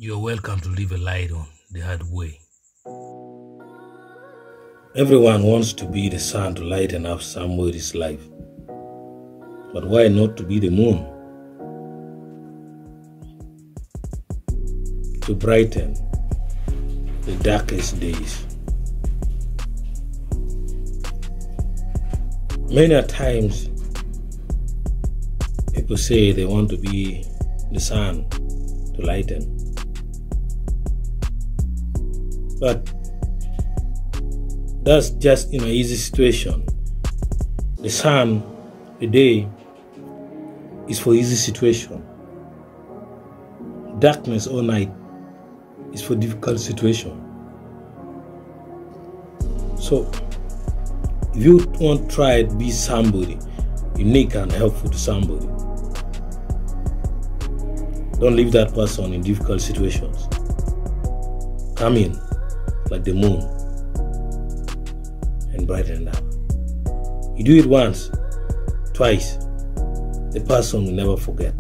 You're welcome to live a light on the hard way. Everyone wants to be the sun to lighten up somebody's life. But why not to be the moon? To brighten the darkest days. Many a times, people say they want to be the sun to lighten. But that's just in an easy situation. The sun, the day, is for easy situation. Darkness all night is for difficult situation. So, if you want to try to be somebody unique and helpful to somebody, don't leave that person in difficult situations. Come in like the moon and brighten up. You do it once, twice, the person will never forget.